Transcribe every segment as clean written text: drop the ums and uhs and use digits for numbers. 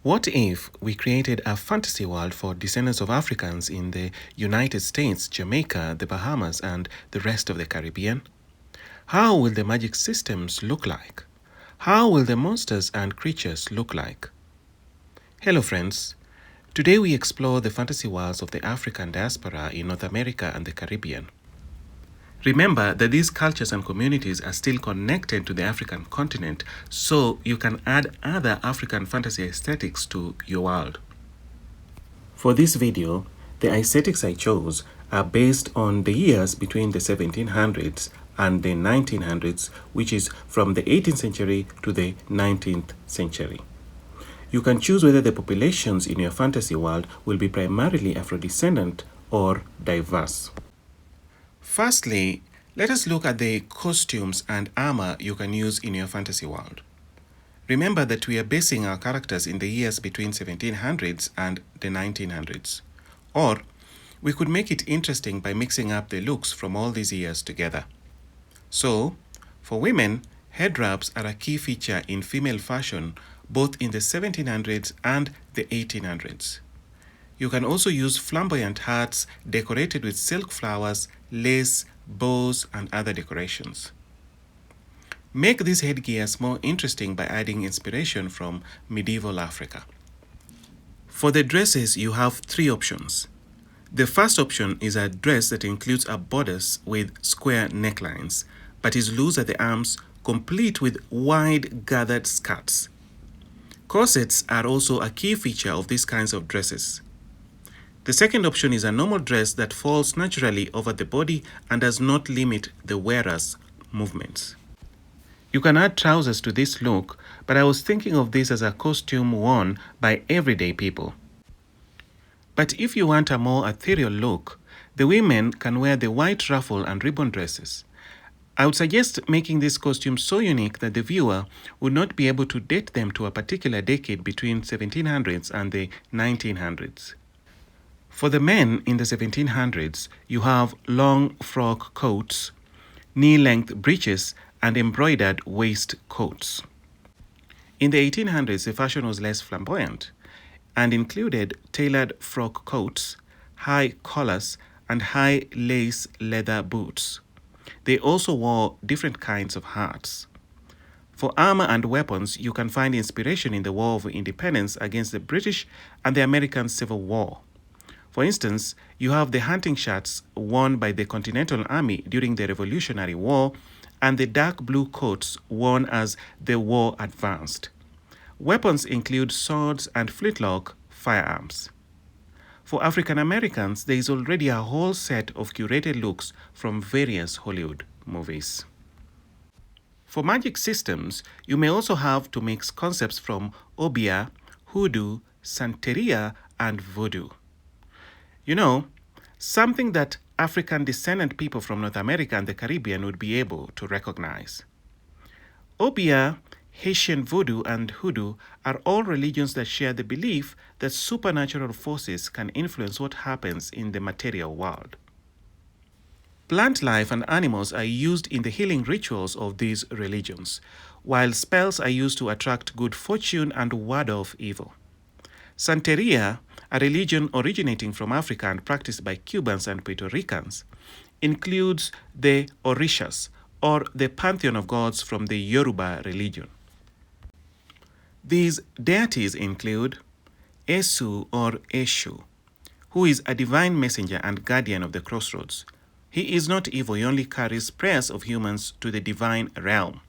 What if we created a fantasy world for descendants of Africans in the United States, Jamaica, the Bahamas, and the rest of the Caribbean? How will the magic systems look like? How will the monsters and creatures look like? Hello, friends. Today we explore the fantasy worlds of the African diaspora in North America and the Caribbean. Remember that these cultures and communities are still connected to the African continent, so you can add other African fantasy aesthetics to your world. For this video, the aesthetics I chose are based on the years between the 1700s and the 1900s, which is from the 18th century to the 19th century. You can choose whether the populations in your fantasy world will be primarily Afro-descendant or diverse. Firstly, let us look at the costumes and armor you can use in your fantasy world. Remember that we are basing our characters in the years between 1700s and the 1900s. Or, we could make it interesting by mixing up the looks from all these years together. So, for women, head wraps are a key feature in female fashion both in the 1700s and the 1800s. You can also use flamboyant hats decorated with silk flowers, lace, bows, and other decorations. Make these headgears more interesting by adding inspiration from medieval Africa. For the dresses, you have three options. The first option is a dress that includes a bodice with square necklines, but is loose at the arms, complete with wide gathered skirts. Corsets are also a key feature of these kinds of dresses. The second option is a normal dress that falls naturally over the body and does not limit the wearer's movements. You can add trousers to this look, but I was thinking of this as a costume worn by everyday people. But if you want a more ethereal look, the women can wear the white ruffle and ribbon dresses. I would suggest making this costume so unique that the viewer would not be able to date them to a particular decade between 1700s and the 1900s. For the men in the 1700s, you have long frock coats, knee-length breeches, and embroidered waistcoats. In the 1800s, the fashion was less flamboyant and included tailored frock coats, high collars, and high lace leather boots. They also wore different kinds of hats. For armor and weapons, you can find inspiration in the War of Independence against the British and the American Civil War. For instance, you have the hunting shirts worn by the Continental Army during the Revolutionary War and the dark blue coats worn as the war advanced. Weapons include swords and flintlock firearms. For African Americans, there is already a whole set of curated looks from various Hollywood movies. For magic systems, you may also have to mix concepts from Obeah, Hoodoo, Santeria, and Voodoo. You know, something that African descendant people from North America and the Caribbean would be able to recognize. Obeah, Haitian Voodoo, and Hoodoo are all religions that share the belief that supernatural forces can influence what happens in the material world. Plant life and animals are used in the healing rituals of these religions, while spells are used to attract good fortune and ward off evil. Santeria, a religion originating from Africa and practiced by Cubans and Puerto Ricans, includes the Orishas, or the pantheon of gods from the Yoruba religion. These deities include Esu or Eshu, who is a divine messenger and guardian of the crossroads. He is not evil, he only carries prayers of humans to the divine realm.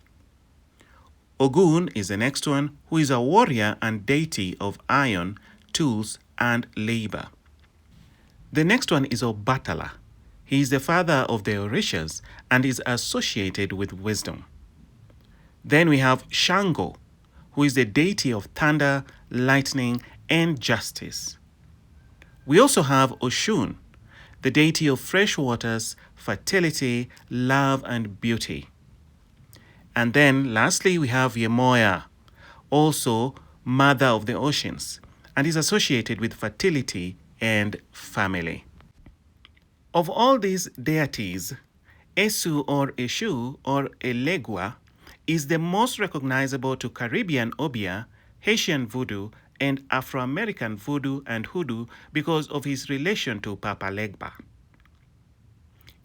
Ogun is the next one, who is a warrior and deity of iron, tools, and labor. The next one is Obatala. He is the father of the Orishas and is associated with wisdom. Then we have Shango, who is the deity of thunder, lightning, and justice. We also have Oshun, the deity of fresh waters, fertility, love, and beauty. And then lastly, we have Yemoya, also mother of the oceans, and is associated with fertility and family. Of all these deities, Esu or Eshu or Elegua is the most recognizable to Caribbean Obeah, Haitian Voodoo, and Afro-American voodoo and hoodoo because of his relation to Papa Legba.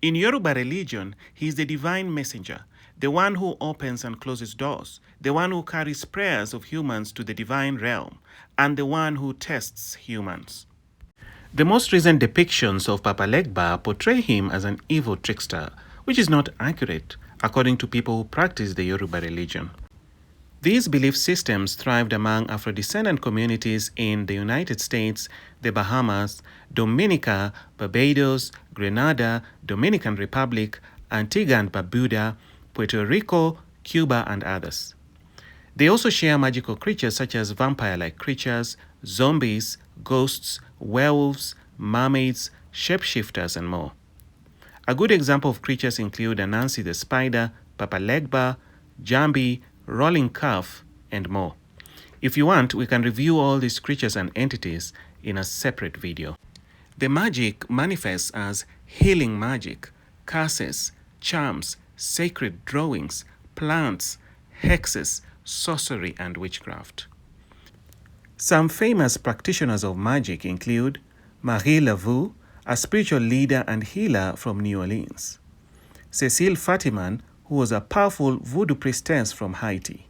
In Yoruba religion, he is the divine messenger, the one who opens and closes doors, the one who carries prayers of humans to the divine realm, and the one who tests humans. The most recent depictions of Papa Legba portray him as an evil trickster, which is not accurate, according to people who practice the Yoruba religion. These belief systems thrived among Afro-descendant communities in the United States, the Bahamas, Dominica, Barbados, Grenada, Dominican Republic, Antigua and Barbuda, Puerto Rico, Cuba, and others. They also share magical creatures such as vampire-like creatures, zombies, ghosts, werewolves, mermaids, shapeshifters, and more. A good example of creatures include Anansi the spider, Papa Legba, Jambi, rolling calf, and more. If you want, we can review all these creatures and entities in a separate video. The magic manifests as healing magic, curses, charms, sacred drawings, plants, hexes, sorcery, and witchcraft. Some famous practitioners of magic include Marie Laveau, a spiritual leader and healer from New Orleans; Cécile Fatiman, who was a powerful voodoo priestess from Haiti;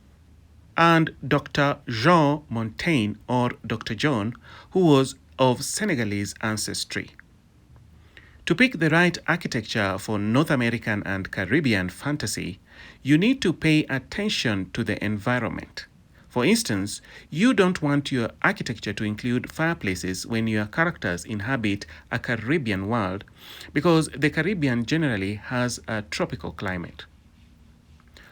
and Dr. Jean Montaigne, or Dr. John, who was of Senegalese ancestry. To pick the right architecture for North American and Caribbean fantasy, you need to pay attention to the environment. For instance, you don't want your architecture to include fireplaces when your characters inhabit a Caribbean world, because the Caribbean generally has a tropical climate.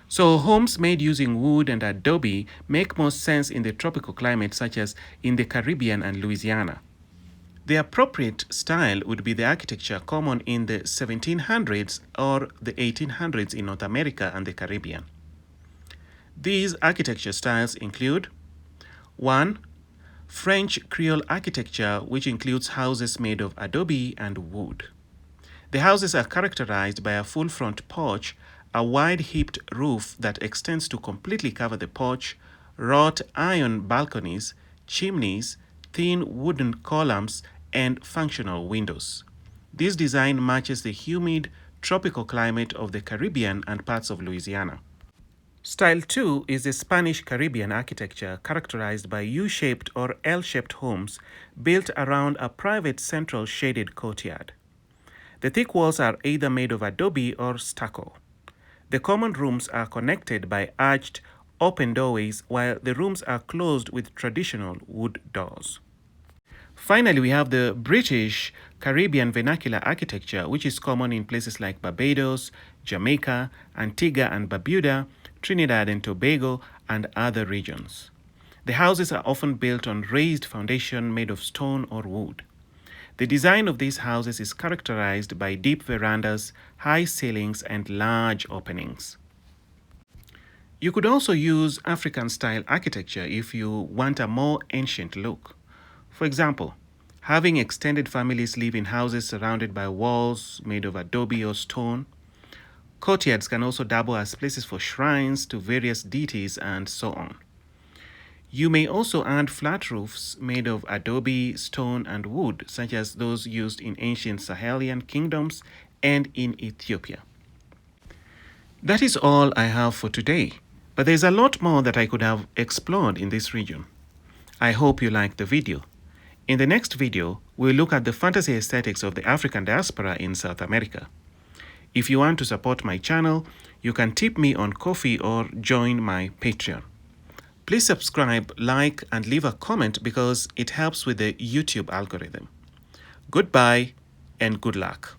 So homes made using wood and adobe make more sense in the tropical climate, such as in the Caribbean and Louisiana. The appropriate style would be the architecture common in the 1700s or the 1800s in North America and the Caribbean. These architecture styles include 1. French Creole architecture, which includes houses made of adobe and wood. The houses are characterized by a full front porch, a wide-hipped roof that extends to completely cover the porch, wrought iron balconies, chimneys, thin wooden columns, and functional windows. This design matches the humid, tropical climate of the Caribbean and parts of Louisiana. Style 2 is the Spanish Caribbean architecture, characterized by U-shaped or L-shaped homes built around a private central shaded courtyard. The thick walls are either made of adobe or stucco. The common rooms are connected by arched, open doorways, while the rooms are closed with traditional wood doors. Finally, we have the British Caribbean vernacular architecture, which is common in places like Barbados, Jamaica, Antigua and Barbuda, Trinidad and Tobago, and other regions. The houses are often built on raised foundation made of stone or wood. The design of these houses is characterized by deep verandas, high ceilings, and large openings. You could also use African-style architecture if you want a more ancient look. For example, having extended families live in houses surrounded by walls made of adobe or stone. Courtyards can also double as places for shrines to various deities and so on. You may also add flat roofs made of adobe, stone, and wood, such as those used in ancient Sahelian kingdoms and in Ethiopia. That is all I have for today, but there's a lot more that I could have explored in this region. I hope you liked the video. In the next video, we'll look at the fantasy aesthetics of the African diaspora in South America. If you want to support my channel, you can tip me on Ko-fi or join my Patreon. Please subscribe, like, and leave a comment because it helps with the YouTube algorithm. Goodbye and good luck.